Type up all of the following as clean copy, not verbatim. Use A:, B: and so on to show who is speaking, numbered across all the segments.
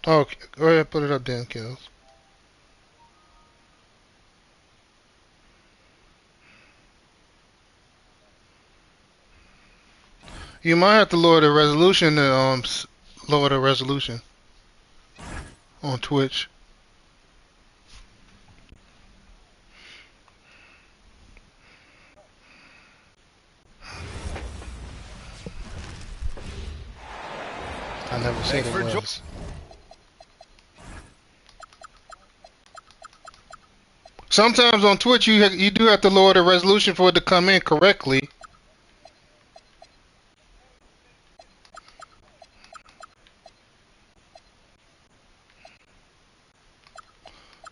A: Okay, go ahead, put it up then, Kills. You might have to lower the resolution to lower the resolution on Twitch. I never said
B: Thanks
A: it
B: for joining.
A: was. Sometimes on Twitch you do have to lower the resolution for it to come in correctly.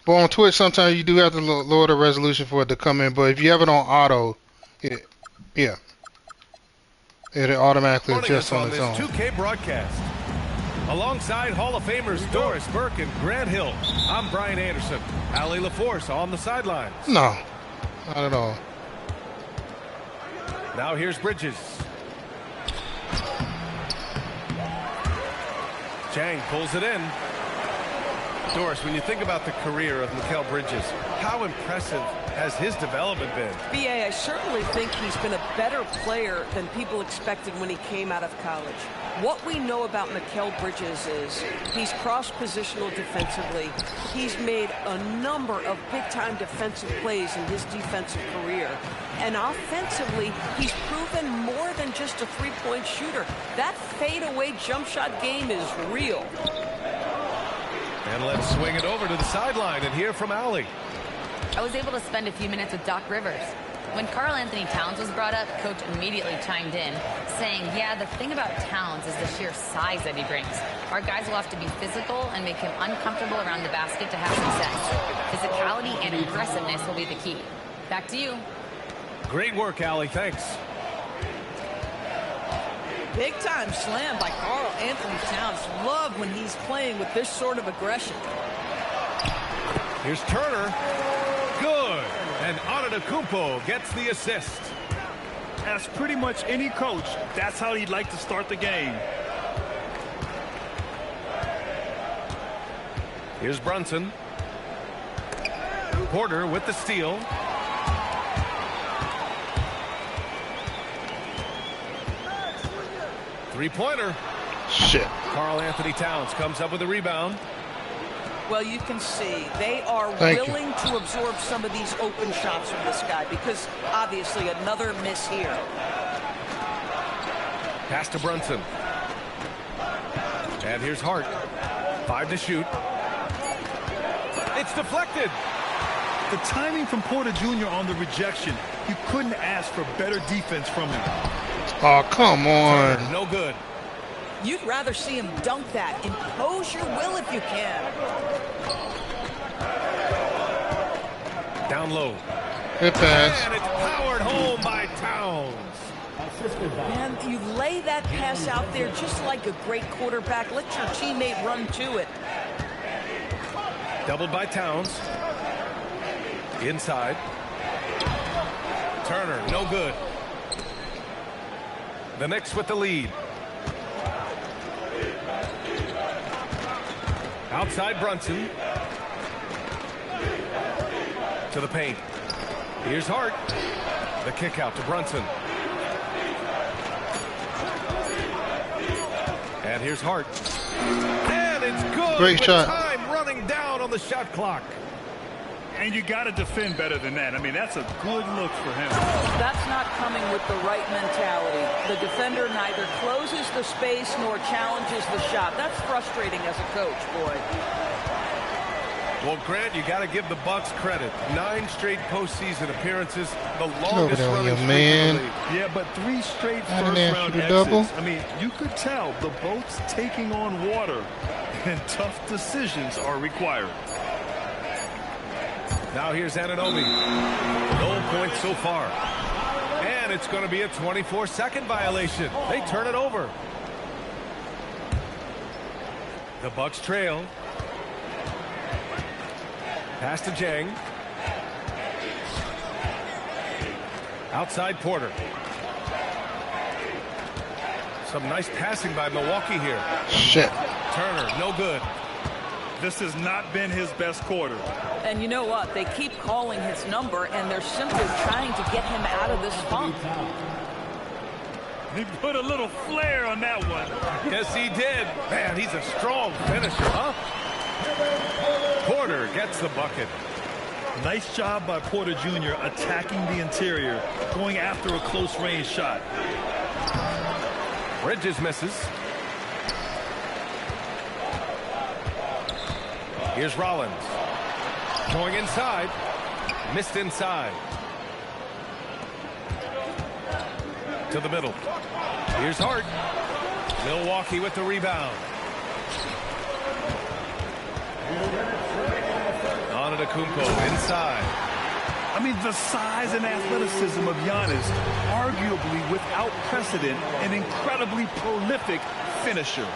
A: But on Twitch sometimes you do have to lower the resolution for it to come in. But if you have it on auto, it, yeah, it automatically
B: Joining
A: adjusts
B: us
A: on
B: on
A: its
B: this
A: own.
B: 2K broadcast. Alongside Hall of Famers Doris Burke and Grant Hill, I'm Brian Anderson. Allie LaForce on the sidelines.
A: No, not at all.
B: Now here's Bridges. Chang pulls it in. Doris, when you think about the career of Mikal Bridges, how impressive has his development been?
C: BA, I certainly think he's been a better player than people expected when he came out of college. What we know about Mikal Bridges is he's cross-positional defensively. He's made a number of big-time defensive plays in his defensive career. And offensively, he's proven more than just a three-point shooter. That fadeaway jump shot game is real.
B: And let's swing it over to the sideline and hear from Allie.
D: I was able to spend a few minutes with Doc Rivers. When Karl Anthony Towns was brought up, Coach immediately chimed in, saying, yeah, the thing about Towns is the sheer size that he brings. Our guys will have to be physical and make him uncomfortable around the basket to have success. Physicality and aggressiveness will be the key. Back to you.
B: Great work, Allie. Thanks.
C: Big time slam by Karl Anthony Towns. Love when he's playing with this sort of aggression.
B: Here's Turner. Good. And Antetokounmpo gets the assist.
E: As pretty much any coach, that's how he'd like to start the game.
B: Here's Brunson. Porter with the steal. Three-pointer.
A: Shit.
B: Karl Anthony Towns comes up with a rebound.
C: Well, you can see they are willing to absorb some of these open shots from this guy because obviously another miss here.
B: Pass to Brunson. And here's Hart. 5 to shoot. It's deflected.
E: The timing from Porter Jr. on the rejection, you couldn't ask for better defense from him.
A: Oh, come on.
B: Turner, no good.
C: You'd rather see him dunk that. Impose your will if you can.
B: Down low.
A: Good pass.
B: And it's powered home by Towns.
C: Man, you lay that pass out there just like a great quarterback. Let your teammate run to it.
B: Doubled by Towns. Inside. Turner, no good. The Knicks with the lead. Outside Brunson. To the paint. Here's Hart. The kick out to Brunson. And here's Hart. And it's good.
A: Great shot.
B: Time running down on the shot clock.
E: And you got to defend better than that. I mean, that's a good look for him.
C: That's not coming with the right mentality. The defender neither closes the space nor challenges the shot. That's frustrating as a coach, boy.
B: Well, Grant, you got to give the Bucks credit. 9 straight postseason appearances, the longest running streak in the league.
E: Yeah, but 3 straight
A: I didn't ask
E: first-round
A: you to
E: exits.
A: double.
E: I mean, you could tell the boat's taking on water, and tough decisions are required.
B: Now here's Anunoby. No points so far. And it's going to be a 24-second violation. They turn it over. The Bucks trail. Pass to Jang. Outside Porter. Some nice passing by Milwaukee here.
A: Shit.
B: Turner, no good.
E: This has not been his best quarter.
C: And you know what? They keep calling his number, and they're simply trying to get him out of this funk.
E: He put a little flair on that one.
B: Yes, he did. Man, he's a strong finisher, huh? Porter gets the bucket.
E: Nice job by Porter Jr. attacking the interior, going after a close-range shot.
B: Bridges misses. Here's Rollins. Going inside. Missed inside. To the middle. Here's Hart. Milwaukee with the rebound. Antetokounmpo inside.
E: I mean, the size and athleticism of Giannis, arguably without precedent, an incredibly prolific finisher.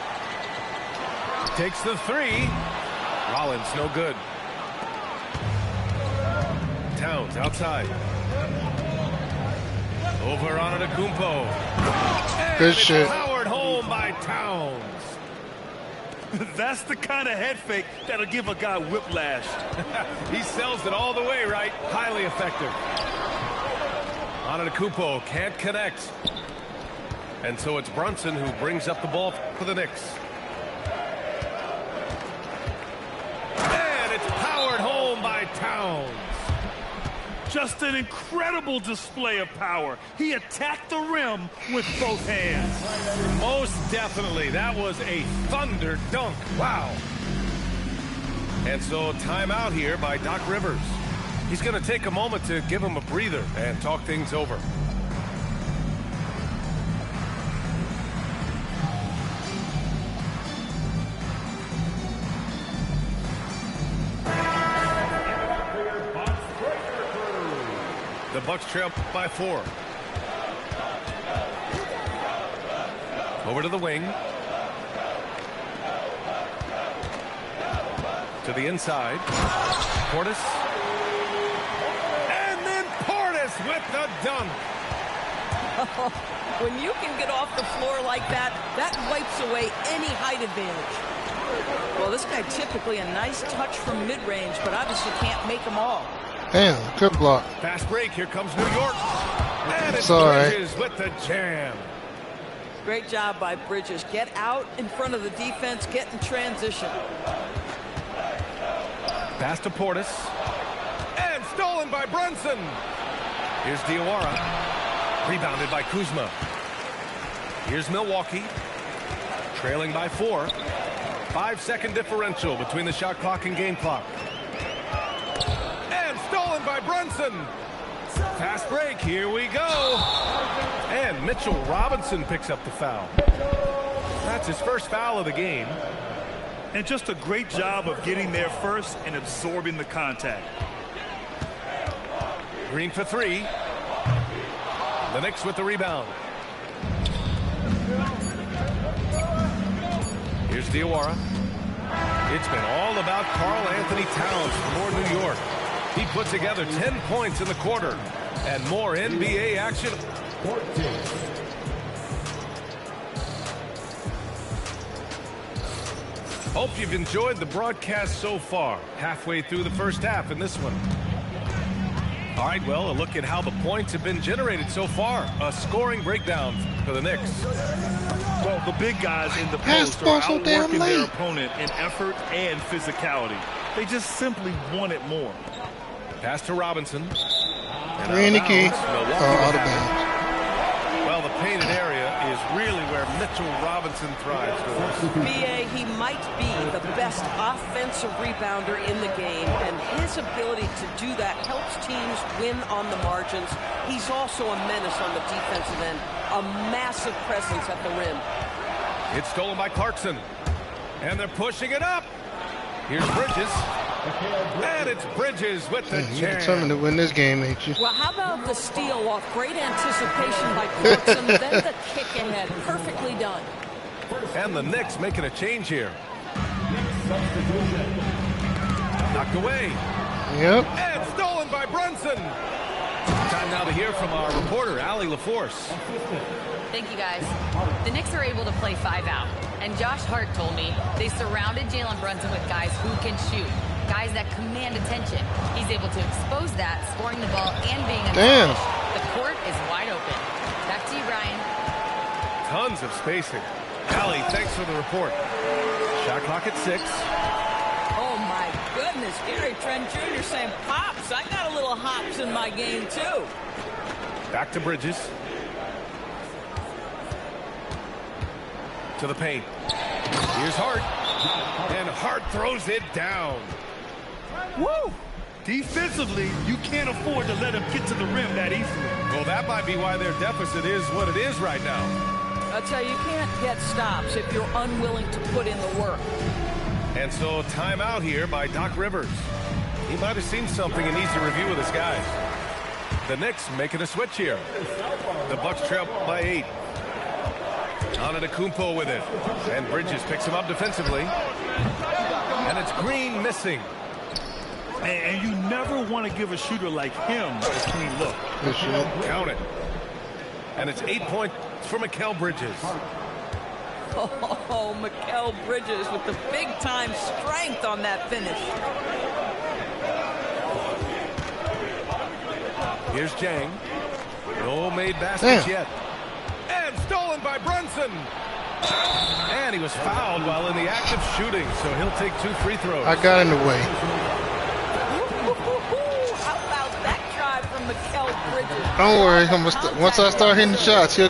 B: Takes the three. Rollins no good. Towns outside. Over Antetokounmpo.
A: Good shit.
B: Powered home by Towns.
E: That's the kind of head fake that'll give a guy whiplash.
B: He sells it all the way, right? Highly effective. Antetokounmpo can't connect. And so it's Brunson who brings up the ball for the Knicks. And it's powered home by Towns.
E: Just an incredible display of power. He attacked the rim with both hands.
B: Most definitely. That was a thunder dunk. Wow. And so timeout here by Doc Rivers. He's going to take a moment to give him a breather and talk things over. The Bucks trail by 4. Over to the wing. To the inside. Portis. And then Portis with the dunk.
C: When you can get off the floor like that, that wipes away any height advantage. Well, this guy typically a nice touch from mid-range, but obviously can't make them all.
A: Damn, good block.
B: Fast break. Here comes New York. And it's
A: Sorry.
B: Bridges with the jam.
C: Great job by Bridges. Get out in front of the defense, get in transition.
B: Pass to Portis. And stolen by Brunson. Here's Diawara. Rebounded by Kuzma. Here's Milwaukee. Trailing by 4. 5-second differential between the shot clock and game clock. And stolen by Brunson. Fast break. Here we go. And Mitchell Robinson picks up the foul. That's his first foul of the game.
E: And just a great job of getting there first and absorbing the contact.
B: Green for 3. The Knicks with the rebound. Here's Diawara. It's been all about Karl Anthony Towns for New York. He put together 10 points in the quarter. And more NBA action. Hope you've enjoyed the broadcast so far. Halfway through the first half in this one. All right, well, a look at how the points have been generated so far. A scoring breakdown for the Knicks.
E: Well, the big guys in the
A: Pass
E: post
A: ball
E: are
A: so damn
E: outworking their
A: late.
E: opponent in effort and physicality. They just simply want it more.
B: Pass to Robinson. And
A: Randy
B: out of
A: Key.
B: bounds, Milwaukee
A: Oh, out
B: will
A: of
B: have it.
A: bounds.
B: Well, the painted area is really where Mitchell Robinson thrives.
C: B.A., he might be the best offensive rebounder in the game, and his ability to do that helps teams win on the margins. He's also a menace on the defensive end, a massive presence at the rim.
B: It's stolen by Clarkson. And they're pushing it up. Here's Bridges. And it's Bridges with the
A: You're
B: jam.
A: determined to win this game, ain't you?
C: Well, how about the steal off great anticipation by Clarkson, then the kick ahead. Perfectly done.
B: And the Knicks making a change here. Knocked away.
A: Yep.
B: And stolen by Brunson. Time now to hear from our reporter, Allie LaForce.
D: Thank you, guys. The Knicks are able to play 5 out. And Josh Hart told me they surrounded Jalen Brunson with guys who can shoot, guys that command attention. He's able to expose that, scoring the ball and being
A: Damn.
D: The court is wide open. Back to you, Brian.
B: Tons of spacing. Allie, thanks for the report. Shot clock at 6.
C: Oh, my goodness. Gary Trent Jr. saying, Pops, I got a little hops in my game, too.
B: Back to Bridges. To the paint. Here's Hart. And Hart throws it down.
E: Woo! Defensively, you can't afford to let him get to the rim that easily.
B: Well, that might be why their deficit is what it is right now.
C: I'll tell you, you can't get stops if you're unwilling to put in the work.
B: And so timeout here by Doc Rivers. He might have seen something and needs to review with his guys. The Knicks making a switch here. The Bucks trail by 8. Antetokounmpo with it. And Bridges picks him up defensively. And it's Green missing.
E: And you never want to give a shooter like him a clean look.
B: Count it. And it's 8 points for Mikal Bridges.
C: Oh, Mikal Bridges with the big-time strength on that finish.
B: Here's Jang. No made baskets yet. And stolen by Brunson. And he was fouled while in the act of shooting, so he'll take 2 free throws.
A: I got in the way.
C: How about that drive from Mikal Bridges?
A: Don't worry. Once I start hitting the shots, he'll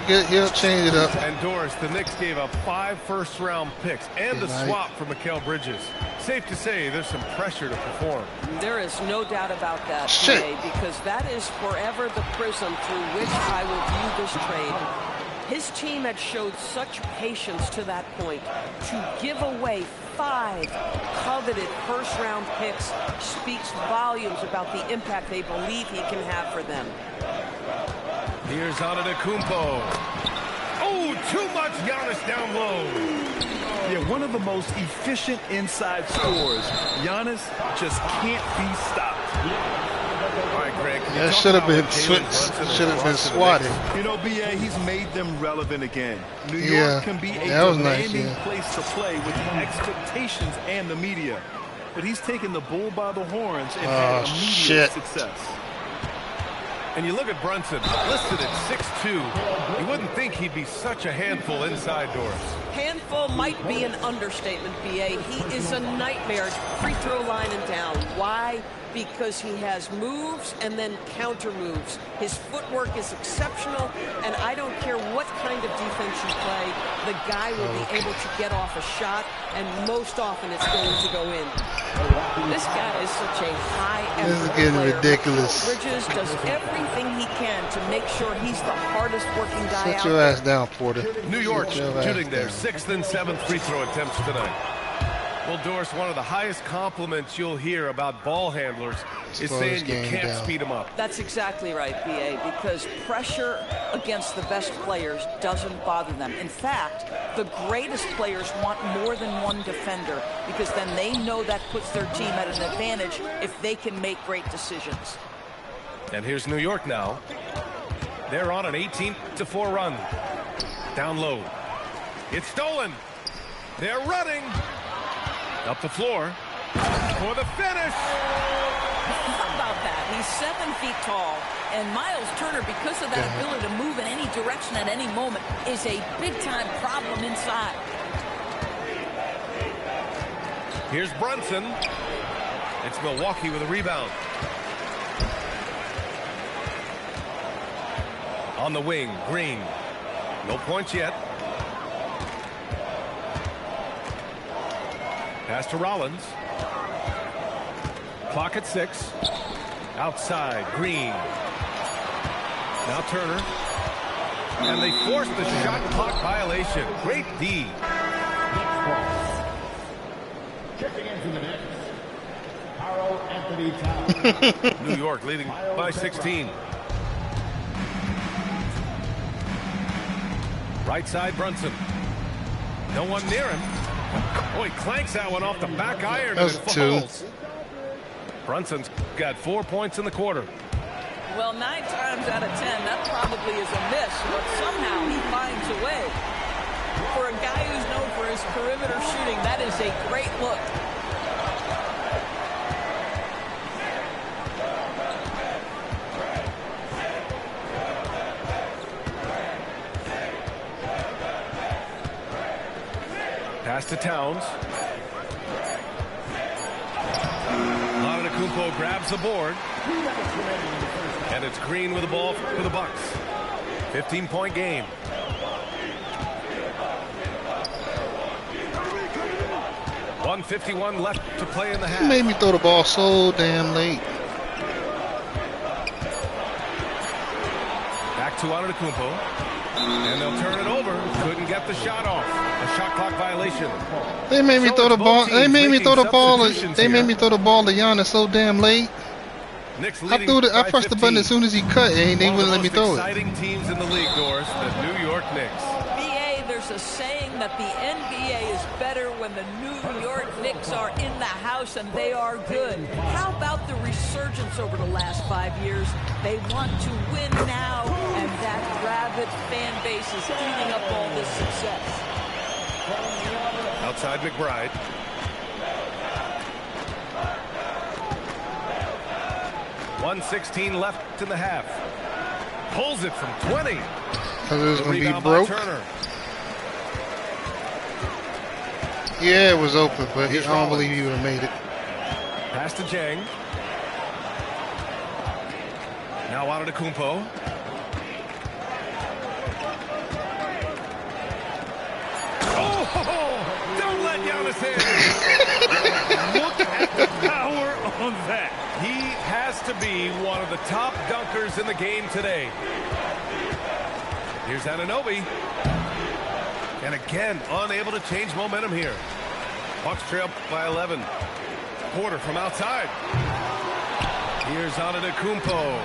A: change it up.
B: And Doris, the Knicks gave up 5 first-round picks and a swap for Mikal Bridges. Safe to say there's some pressure to perform.
C: There is no doubt about that,
A: Shit.
C: because that is forever the prism through which I will view this trade. His team had showed such patience to that point. To give away 5 coveted first-round picks speaks volumes about the impact they believe he can have for them.
B: Here's Antetokounmpo. Oh, too much Giannis down low.
E: Yeah, one of the most efficient inside scorers. Giannis just can't be stopped.
B: All right, Greg.
A: That should have been swatted.
E: You know, B.A., he's made them relevant again. New York
A: Yeah,
E: can be a
A: that was nice,
E: demanding
A: yeah.
E: place to play with the expectations and the media. But he's taken the bull by the horns and had immediate success.
B: And you look at Brunson, listed at 6'2". You wouldn't think he'd be such a handful inside doors.
C: Handful might be an understatement, B.A. He is a nightmare, free throw line and down. Why? Because he has moves and then counter moves. His footwork is exceptional, and I don't care what kind of defense you play, the guy will be able to get off a shot, and most often it's going to go in. This guy is such a high-end
A: This is getting
C: player.
A: ridiculous.
C: Bridges does everything he can to make sure he's the hardest working guy
A: Shut
C: out
A: your
C: there.
A: ass down, Porter.
B: New York
A: Shut your ass
B: shooting their
A: down.
B: 6th and 7th free throw attempts tonight. Well, Doris, one of the highest compliments you'll hear about ball handlers is
A: Slow
B: saying
A: this
B: you
A: game
B: can't
A: down.
B: speed them up.
C: That's exactly right, B.A., because pressure against the best players doesn't bother them. In fact, the greatest players want more than one defender because then they know that puts their team at an advantage if they can make great decisions.
B: And here's New York now. They're on an 18-4 run. Down low. It's stolen. They're running. Up the floor for the finish.
C: How about that? He's 7 feet tall, and Miles Turner, because of that ability to move in any direction at any moment, is a big-time problem inside.
B: Here's Brunson. It's Milwaukee with a rebound. On the wing, Green. No points yet. Pass to Rollins. Clock at 6. Outside, Green. Now Turner. And they force the shot clock violation. Great D.
F: Checking in from the Knicks, Karl Anthony Towns.
B: New York leading by 16. Right side, Brunson. No one near him. Oh, he clanks that one off the back iron.
A: That was
B: and it
A: 2.
B: falls. Brunson's got 4 points in the quarter.
C: Well, 9 times out of 10, that probably is a miss, but somehow he finds a way. For a guy who's known for his perimeter shooting, that is a great look.
B: Pass to Towns. Antetokounmpo grabs the board. And it's Green with the ball for the Bucks. 15-point game. .151 left to play in the half.
A: He made me throw the ball so damn late.
B: Back to Antetokounmpo. And they'll turn it over. Couldn't get the shot off. A shot clock violation.
A: They made me throw the ball. They made me throw the ball. They made me
B: here.
A: throw the ball to Giannis so damn late.
B: Knicks
A: I
B: leading
A: threw it. I
B: by
A: pressed the
B: 15.
A: button as soon as he cut, and they
B: One of
A: wouldn't
B: the
A: let me
B: most
A: throw it.
B: exciting teams in the league, Doris, the New York Knicks.
C: BA, there's a saying that the NBA is better when the New York Knicks are in the house and they are good. How about the resurgence over the last 5 years? They want to win now, and that rabid fan base is eating up all this success.
B: Outside McBride. .116 left in the half. Pulls it from 20.
A: Cause it was gonna be
B: Rebound by
A: broke.
B: Turner.
A: Yeah, it was open, but I
B: Here's
A: don't
B: Rollins.
A: believe he would have made it.
B: Pass to Jang. Now Antetokounmpo. Oh, don't let Giannis in.
E: Look at the power on that.
B: He has to be one of the top dunkers in the game today. Here's Anunoby. And again, unable to change momentum here. Bucks trail by 11. Porter from outside. Here's Antetokounmpo.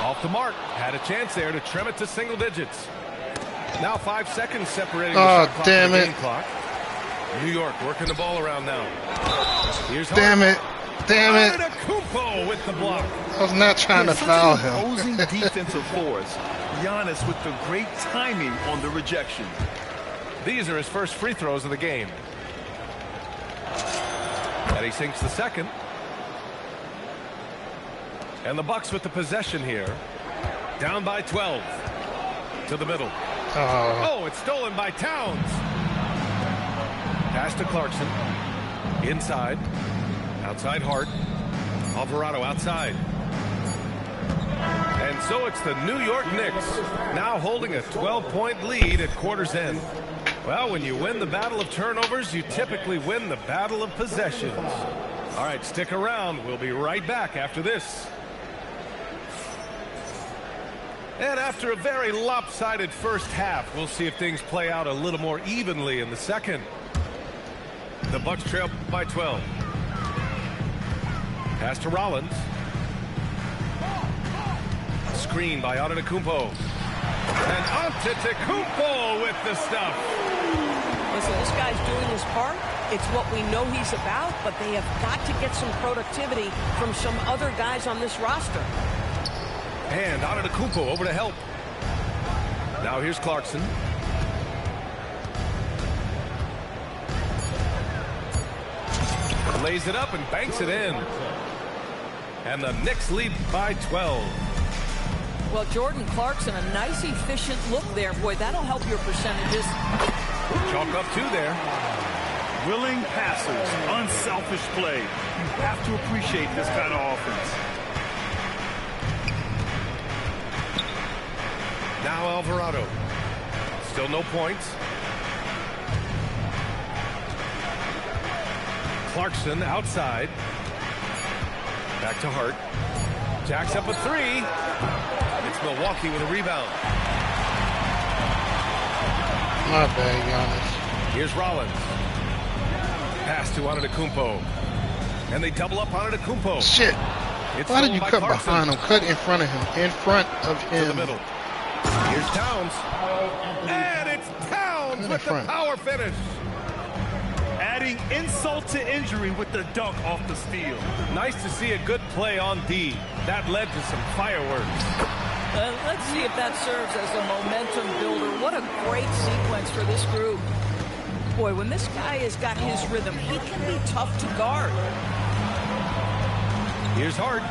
B: Off the mark. Had a chance there to trim it to single digits. Now 5 seconds separating the
A: Oh,
B: shot clock
A: damn
B: from the
A: it.
B: game clock. New York working the ball around now. Here's
A: Damn it! Damn it!
B: Antetokounmpo with the block.
A: I was not trying to
E: Such
A: foul
E: an
A: him.
E: imposing defensive force. Giannis with the great timing on the rejection.
B: These are his first free throws of the game. And he sinks the second. And the Bucks with the possession here. Down by 12. To the middle. Oh, it's stolen by Towns. Pass to Clarkson. Inside. Outside Hart. Alvarado outside. And so it's the New York Knicks now holding a 12-point lead at quarter's end. Well, when you win the battle of turnovers, you typically win the battle of possessions. All right, stick around. We'll be right back after this. And after a very lopsided first half, we'll see if things play out a little more evenly in the second. The Bucks trail by 12. Pass to Rollins. Screen by Antetokounmpo. And Antetokounmpo with the stuff.
C: Listen, this guy's doing his part. It's what we know he's about, but they have got to get some productivity from some other guys on this roster.
B: And Antetokounmpo over to help. Now here's Clarkson. Lays it up and banks it in. And the Knicks lead by 12.
C: Well, Jordan Clarkson, a nice, efficient look there. Boy, that'll help your percentages.
B: Chalk up two there.
E: Willing passers, unselfish play. You have to appreciate this kind of offense.
B: Now Alvarado. Still no points. Clarkson outside. Back to Hart. Jacks up a three. It's Milwaukee with a rebound.
A: My bad, Giannis.
B: Here's Rollins. Pass to Antetokounmpo. And they double up Antetokounmpo.
A: Shit!
B: It's
A: Why did
B: stolen
A: you
B: by
A: cut
B: Clarkson.
A: behind him? Cut in front of him. In front of
B: To the
A: him.
B: middle. Here's Towns. And it's Towns with the power finish.
E: Adding insult to injury with the dunk off the steal.
B: Nice to see a good play on D. That led to some fireworks.
C: Let's see if that serves as a momentum builder. What a great sequence for this group. Boy, when this guy has got his rhythm, he can be tough to guard.
B: Here's Hart.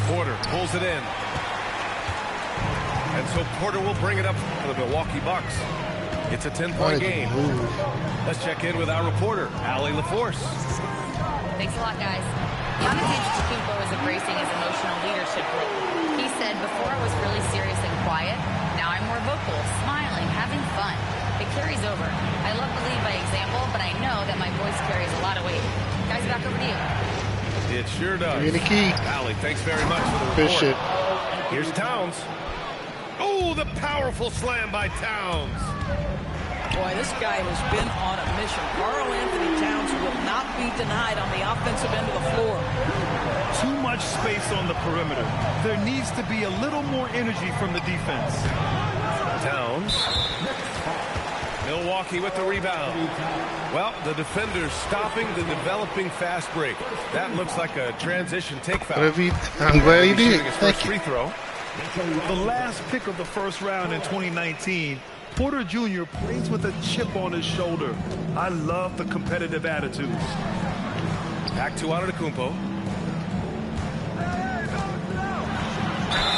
B: Porter pulls it in. And so Porter will bring it up for the Milwaukee Bucks. It's a 10-point game. Let's check in with our reporter, Allie LaForce.
D: Thanks a lot, guys. Giannis Antetokounmpo is embracing his emotional leadership role. He said, before I was really serious and quiet, now I'm more vocal, smiling, having fun. It carries over. I love to lead by example, but I know that my voice carries a lot of weight. Guys, back over to you.
B: It sure does.
A: You're the key.
B: Allie, thanks very much for the report.
A: Good shit.
B: Here's Towns. Oh, the powerful slam by Towns.
C: Boy, this guy has been on a mission. Karl Anthony Towns will not be denied on the offensive end of the floor.
E: Too much space on the perimeter. There needs to be a little more energy from the defense.
B: Towns. Milwaukee with the rebound. Well, the defender's stopping the developing fast break. That looks like a transition take foul.
A: I'm glad he did.
B: Shooting his first free throw.
E: The last pick of the first round in 2019, Porter Jr. plays with a chip on his shoulder. I love the competitive attitude.
B: Back to Antetokounmpo.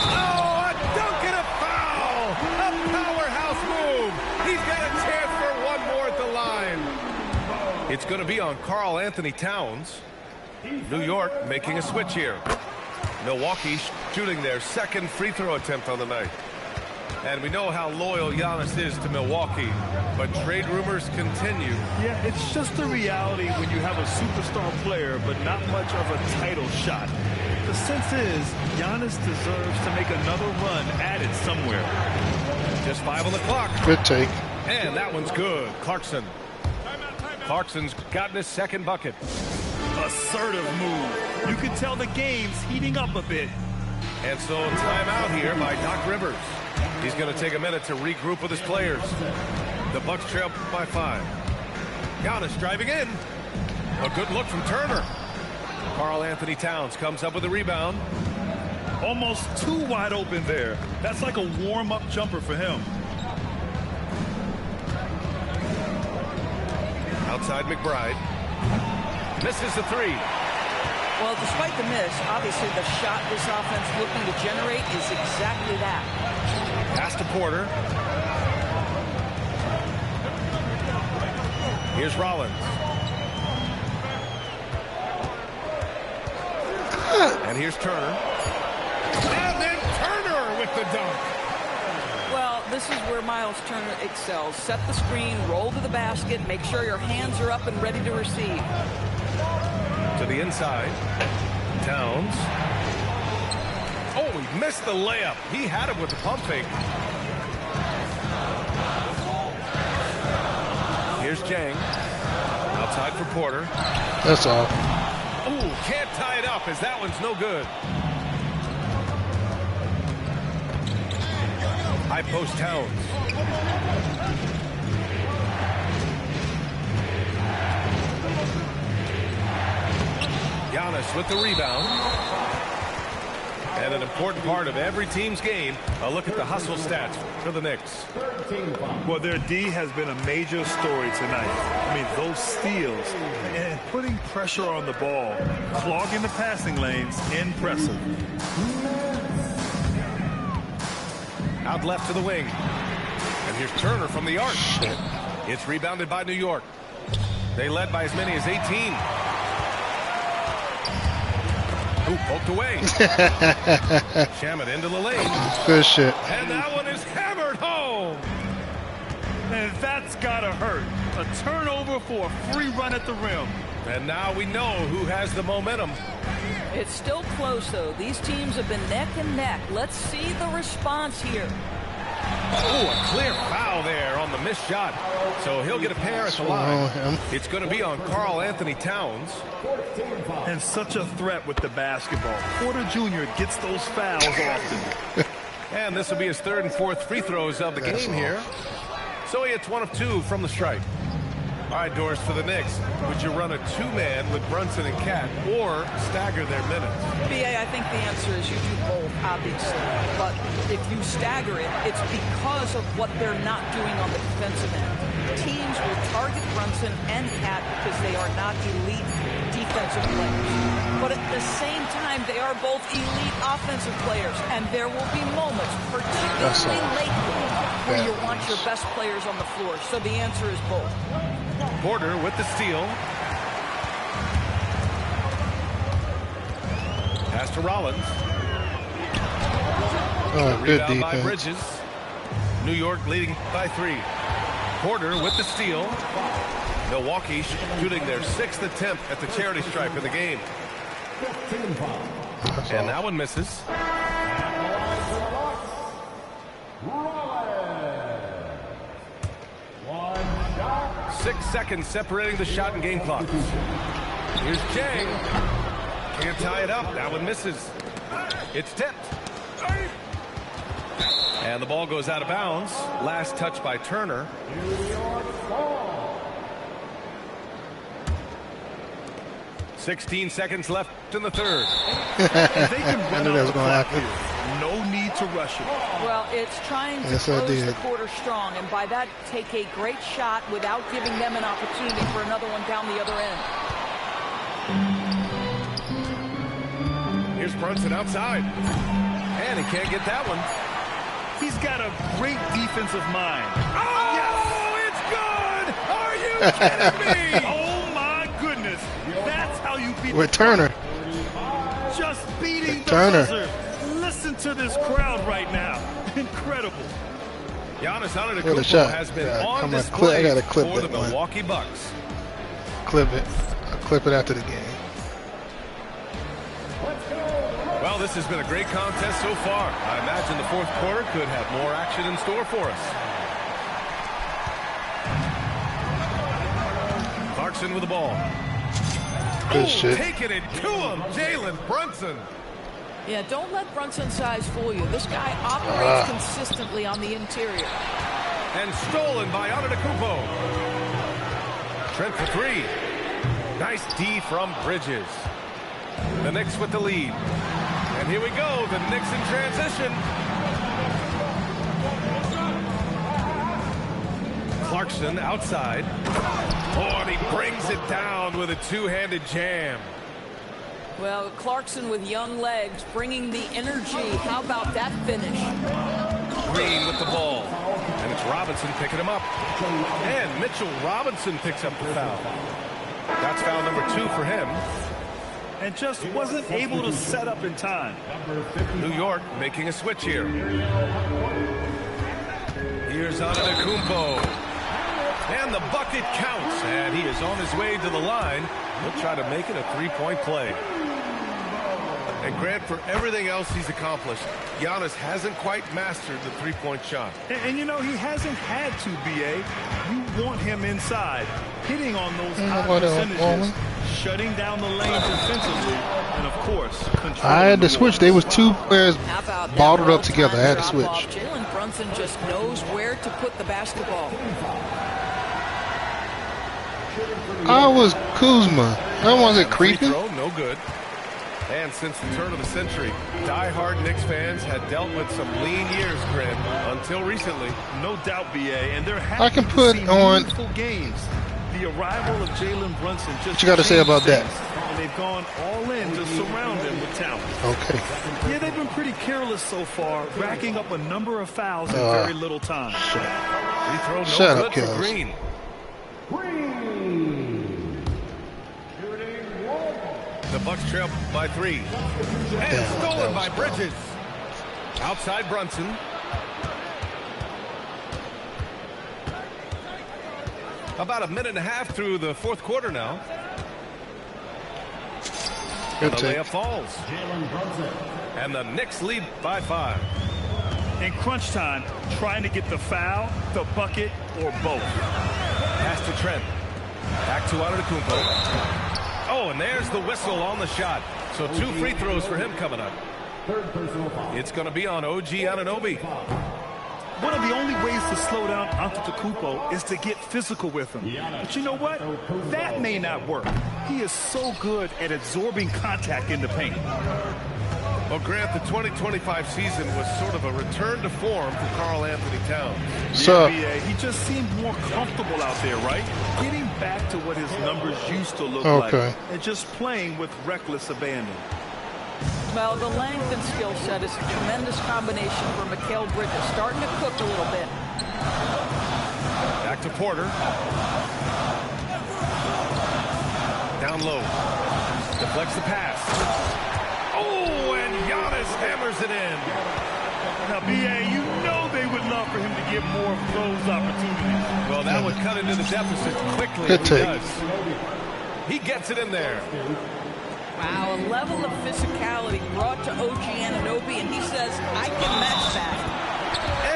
B: Oh, a dunk and a foul! A powerhouse move! He's got a chance for one more at the line. It's going to be on Karl Anthony Towns. New York making a switch here. Milwaukee shooting their second free throw attempt on the night. And we know how loyal Giannis is to Milwaukee, but trade rumors continue.
E: Yeah, it's just the reality when you have a superstar player, but not much of a title shot. The sense is, Giannis deserves to make another run at it somewhere.
B: Just 5 on the clock.
A: Good take.
B: And that one's good. Clarkson. Clarkson's gotten his second bucket.
E: Assertive move. You can tell the game's heating up a bit.
B: And so timeout here by Doc Rivers. He's going to take a minute to regroup with his players. The Bucks trail by 5. Giannis driving in. A good look from Turner. Karl Anthony Towns comes up with a rebound.
E: Almost too wide open there. That's like a warm-up jumper for him.
B: Outside McBride. Misses the 3.
C: Well, despite the miss, obviously the shot this offense looking to generate is exactly that.
B: Pass to Porter. Here's Rollins. And here's Turner. And then Turner with the dunk.
C: Well, this is where Miles Turner excels. Set the screen, roll to the basket, make sure your hands are up and ready to receive.
B: To the inside. Towns. Oh, he missed the layup. He had him with the pump fake. Here's Jang. Outside for Porter.
A: That's all.
B: Ooh, can't tie it up as that one's no good. High post Towns. Giannis with the rebound. And an important part of every team's game, a look at the hustle stats for the Knicks.
E: Well, their D has been a major story tonight. I mean, those steals and putting pressure on the ball, clogging the passing lanes, impressive.
B: Out left to the wing. And here's Turner from the arc. It's rebounded by New York. They led by as many as 18. Ooh, poked away. Shamet into the lane.
A: Good shit.
B: And that one is hammered home.
E: And that's gotta hurt. A turnover for a free run at the rim.
B: And now we know who has the momentum.
C: It's still close, though. These teams have been neck and neck. Let's see the response here.
B: Oh, a clear foul there on the missed shot. So he'll get a pair at the line. It's going to be on Karl Anthony Towns.
E: And such a threat with the basketball. Porter Jr. gets those fouls often.
B: And this will be his third and fourth free throws of the game here. So he hits 1 of 2 from the stripe. All right, Doris, for the Knicks, would you run a two-man with Brunson and Cat or stagger their minutes?
C: BA, I think the answer is you do both, obviously. But if you stagger it, it's because of what they're not doing on the defensive end. Teams will target Brunson and Cat because they are not elite defensive players. But at the same time, they are both elite offensive players. And there will be moments, particularly late, where you want your best players on the floor. So the answer is both.
B: Porter with the steal. Pass to Rollins.
A: Oh, good
B: Rebound by
A: defense.
B: Bridges. New York leading by 3. Porter with the steal. Milwaukee shooting their 6th attempt at the charity stripe in the game. And that one misses. 6 seconds separating the shot and game clock. Here's Jay. Can't tie it up. That one misses. It's tipped. And the ball goes out of bounds. Last touch by Turner. "16 seconds left in the third."
E: If they can
A: I
E: run
A: knew
E: out
A: that was
E: the
A: going to
E: clock
A: happen.
E: here, no need to rush it.
C: Well, it's trying to
A: Yes, I
C: close the
A: did. quarter
C: strong, and by that, take a great shot without giving them an opportunity for another one down the other end.
B: Here's Brunson outside. And he can't get that one.
E: He's got a great defensive mind.
B: Oh, it's good! Are you kidding me?
E: Oh my goodness. That's how you beat
A: With Turner.
E: Just beating the
A: Turner.
E: buzzer. Listen to this crowd right now. Incredible.
B: Giannis
A: What a
B: Antetokounmpo
A: shot.
B: has been
A: Yeah,
B: on
A: come on,
B: display
A: I gotta clip
B: for the
A: that one.
B: Milwaukee Bucks.
A: Clip it. I'll clip it after the game.
B: Well, this has been a great contest so far. I imagine the fourth quarter could have more action in store for us. Clarkson with the ball.
A: Good shit.
B: Taking it to him, Jalen Brunson.
C: Yeah, don't let Brunson's size fool you. This guy operates consistently on the interior.
B: And stolen by Antetokounmpo. Trent for 3. Nice D from Bridges. The Knicks with the lead. And here we go, the Knicks in transition. Clarkson outside. Oh, and he brings it down with a two-handed jam.
C: Well, Clarkson with young legs, bringing the energy. How about that finish?
B: Green with the ball. And it's Robinson picking him up. And Mitchell Robinson picks up the foul. That's foul number 2 for him.
E: And just wasn't able to set up in time.
B: New York making a switch here. Here's Antetokounmpo. And the bucket counts. And he is on his way to the line. He'll try to make it a three-point play. And Grant, for everything else he's accomplished, Giannis hasn't quite mastered the three-point shot.
E: And you know, he hasn't had to, BA. You want him inside, hitting on those high percentages, shutting down the lane defensively, and of course, controlling
A: I had to
E: the
A: switch.
E: boards.
A: They was 2 players
C: How about that
A: bottled up
C: well-timed
A: together. I had to switch.
C: drop-off? Jalen Brunson just knows where to put the basketball.
A: I was Kuzma. That wasn't
B: Free
A: creeping.
B: throw, no good. And since the turn of the century, die-hard Knicks fans had dealt with some lean years, Grant, until recently.
E: No doubt, BA, and they're happy
A: I can
E: to
A: put
E: see
A: on-
E: meaningful games. The arrival of Jalen Brunson just
A: What you got to say
E: changed
A: about that?
E: things, and they've gone all in to surround him with talent.
A: Okay.
E: Yeah, they've been pretty careless so far, racking up a number of fouls in very little time.
B: Free throw, no
A: Shut
B: good
A: up,
B: for
A: Kells.
B: Green. The Bucks trail by 3. And
A: Damn,
B: stolen
A: that
B: by
A: was
B: Bridges. Outside Brunson. About a minute and a half through the fourth quarter now.
A: Good
B: And the
A: take.
B: layup falls.
F: Jalen Brunson.
B: And the Knicks lead by 5.
E: In crunch time, trying to get the foul, the bucket, or both.
B: Pass to Trent. Back to Antetokounmpo. Oh, and there's the whistle on the shot. So 2 free throws for him coming up.
F: Third personal foul.
B: It's going to be on OG Anunoby.
E: one of the only ways to slow down Antetokounmpo is to get physical with him. But you know what? That may not work. He is so good at absorbing contact in the paint.
B: Well, Grant, the 2025 season was sort of a return to form for Karl Anthony Towns.
A: So,
E: Yeah, he just seemed more comfortable out there, right? Getting back to what his numbers used to look like. And just playing with reckless abandon.
C: Well, the length and skill set is a tremendous combination for Mikal Bridges. Starting to cook a little bit.
B: Back to Porter. Down low. Deflects the pass. Oh, and Giannis hammers it in.
E: Now, B.A., you know they would love for him to get more of those opportunities.
B: Well, that would cut into the deficit quickly if he does. He gets it in there.
C: Wow, a level of physicality brought to OG Anunoby, and he says, I can match that.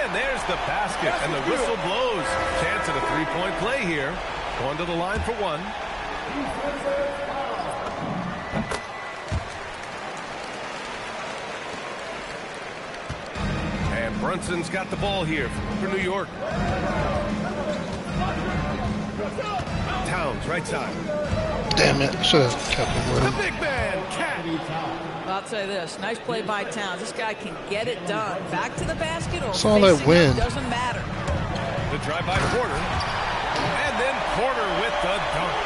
B: And there's the basket, and the whistle blows. Chance at a three-point play here. Going to the line for one. And Brunson's got the ball here for New York. Towns, right side.
A: Damn it. Should have kept him with
B: The
A: him.
B: big man, Cat.
C: I'll say this, nice play by Towns. This guy can get it done. Back to the basket or
A: Saw that
C: facing
A: win.
C: up, doesn't matter.
B: The drive by Porter. And then Porter with the dunk.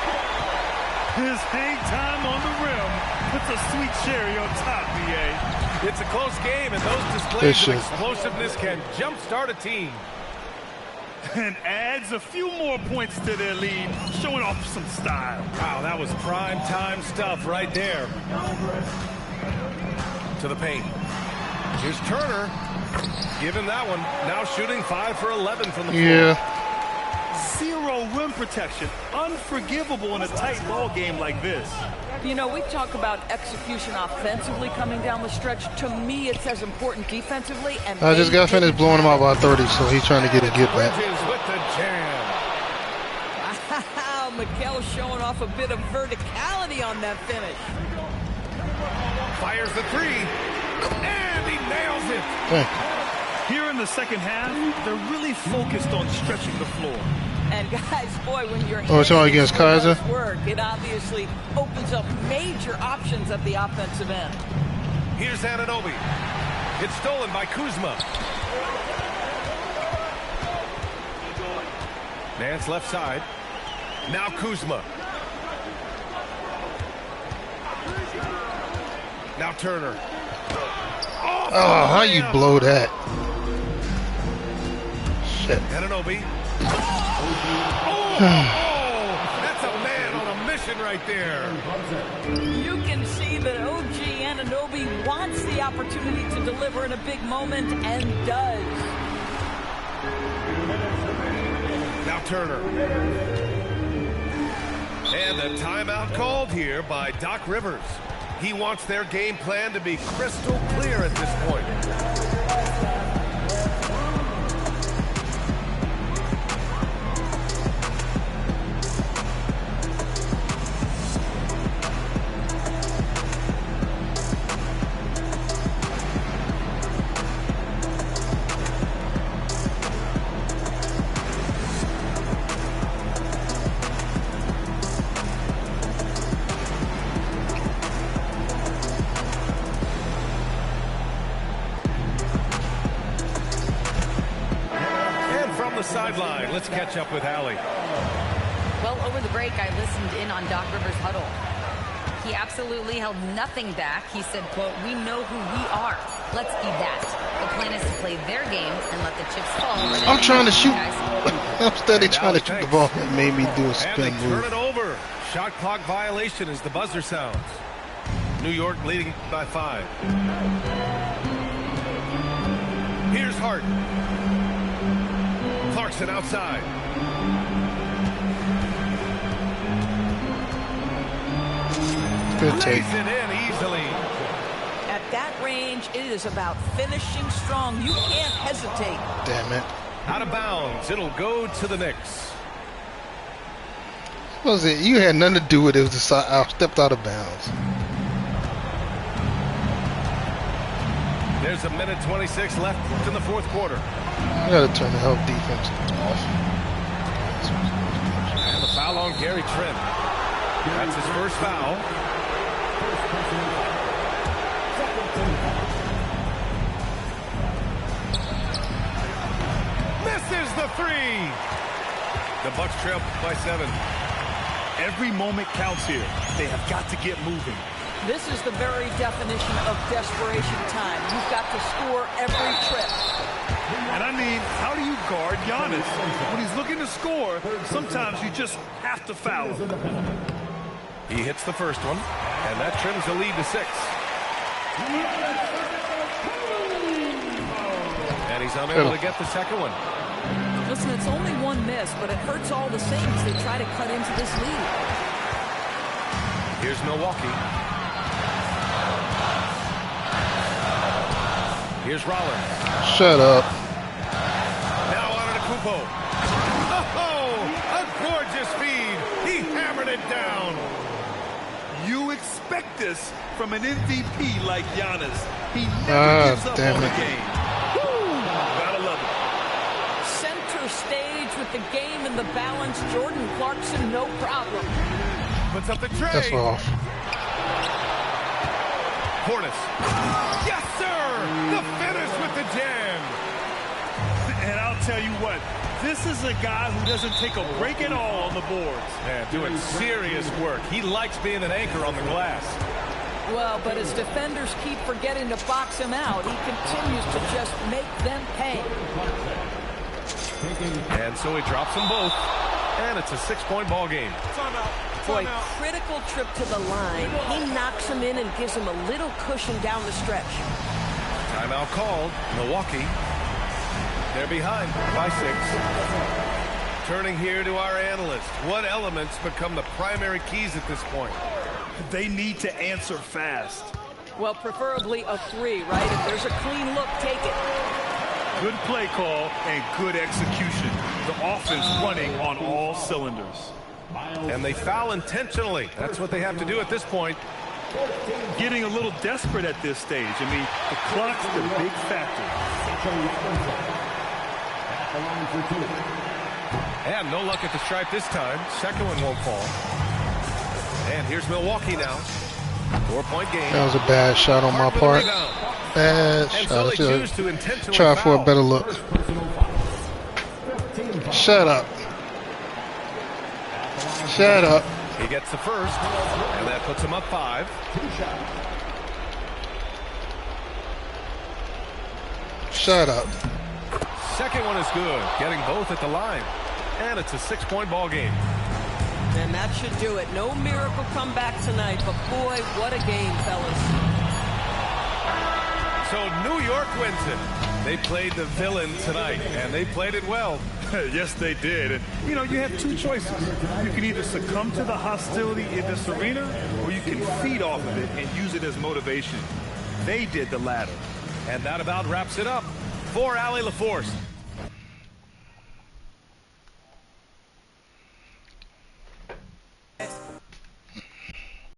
E: His hang time on the rim puts a sweet cherry on top, B.A.
B: It's a close game, and those displays of
A: Vicious.
B: explosiveness can jumpstart a team.
E: And adds a few more points to their lead, showing off some style.
B: Wow, that was prime time stuff right there. To the paint. Here's Turner. Give him that one. Now shooting 5 for 11 from the floor.
A: Yeah.
E: Zero rim protection. Unforgivable in a tight ball game like this.
C: You know, we talk about execution offensively coming down the stretch. To me, it's as important defensively. And
A: I just got finished blowing him out by 30, so he's trying to get his get back.
B: Bridges with the jam.
C: Wow, Mikal showing off a bit of verticality on that finish.
B: Fires the three. And he nails it.
A: Thank you.
E: Here in the second half, they're really focused on stretching the floor.
C: And guys, boy, when you're
A: Oh, it's on against Kaiser?
C: work, it obviously opens up major options at the offensive end.
B: Here's Anunoby. It's stolen by Kuzma. Nance left side. Now Kuzma. Now Turner.
A: Oh, how you blow that? Shit.
B: Anunoby. Oh, that's a man on a mission right there.
C: You can see that OG Anunoby wants the opportunity to deliver in a big moment and does.
B: Now Turner. And a timeout called here by Doc Rivers. He wants their game plan to be crystal clear at this point. Sideline. Let's catch up with Allie.
D: Well, over the break, I listened in on Doc Rivers' huddle. He absolutely held nothing back. He said, quote, "We know who we are. Let's be that. The plan is to play their game and let the chips fall."
A: I'm trying to shoot.
D: Guys.
A: I'm steady trying to shoot the ball. That made me do a
B: And
A: spin
B: they turn
A: move.
B: it over. Shot clock violation as the buzzer sounds. New York leading by 5. Here's Hart. Clarkson outside.
A: Good take.
B: Lays it in easily.
C: At that range, it is about finishing strong. You can't hesitate.
A: Damn it.
B: Out of bounds. It'll go to the Knicks.
A: What was it? You had nothing to do with it. It was the side. I stepped out of bounds.
B: There's a minute 26 left in the fourth quarter.
A: You gotta turn the help defense off.
B: And the foul on Gary Trent. That's his first foul. Misses the three. The Bucks trail by 7.
E: Every moment counts here. They have got to get moving.
C: This is the very definition of desperation time. You've got to score every trip.
E: And I mean, how do you guard Giannis? When he's looking to score, sometimes you just have to foul him.
B: He hits the first one, and that trims the lead to 6. And he's unable to get the second one.
C: Listen, it's only one miss, but it hurts all the same as they try to cut into this lead.
B: Here's Milwaukee. Here's Rollins.
A: Shut up.
B: Now on to Kupo. Oh, a gorgeous feed. He hammered it down.
E: You expect this from an MVP like Giannis. He never gives up on a game. Woo! Gotta love it.
C: Center stage with the game in the balance. Jordan Clarkson, no problem.
B: Puts up the tray.
A: That's off.
B: Portis. Yes, sir! The finish with the jam.
E: And I'll tell you what, this is a guy who doesn't take a break at all on the boards.
B: Man, doing serious work. He likes being an anchor on the glass.
C: Well, but as defenders keep forgetting to box him out, he continues to just make them pay.
B: And so he drops them both. And it's a 6-point ball game.
C: Boy, critical trip to the line. He knocks him in and gives him a little cushion down the stretch.
B: Timeout called. Milwaukee. They're behind by 6. Turning here to our analyst. What elements become the primary keys at this point?
E: They need to answer fast.
C: Well, preferably a 3, right? If there's a clean look, take it.
E: Good play call and good execution. The offense running on all cylinders.
B: And they foul intentionally. That's what they have to do at this point.
E: Getting a little desperate at this stage. I mean, the clock's the big factor.
B: And no luck at the stripe this time. Second one won't fall. And here's Milwaukee now. 4-point game.
A: That was a bad shot on my part. Bad
B: And so
A: shot.
B: they
A: I
B: choose
A: should
B: to intentionally
A: try for a
B: foul.
A: better look. Shut up. Shut up.
B: He gets the first, and that puts him up 5.
A: Shut up.
B: Second one is good, getting both at the line. And it's a 6-point ball game.
C: And that should do it. No miracle comeback tonight, but boy, what a game, fellas.
B: So New York wins it. They played the villain tonight, and they played it well.
E: Yes, they did. And, you know, you have two choices. You can either succumb to the hostility in this arena, or you can feed off of it and use it as motivation. They did the latter.
B: And that about wraps it up. For Allie LaForce,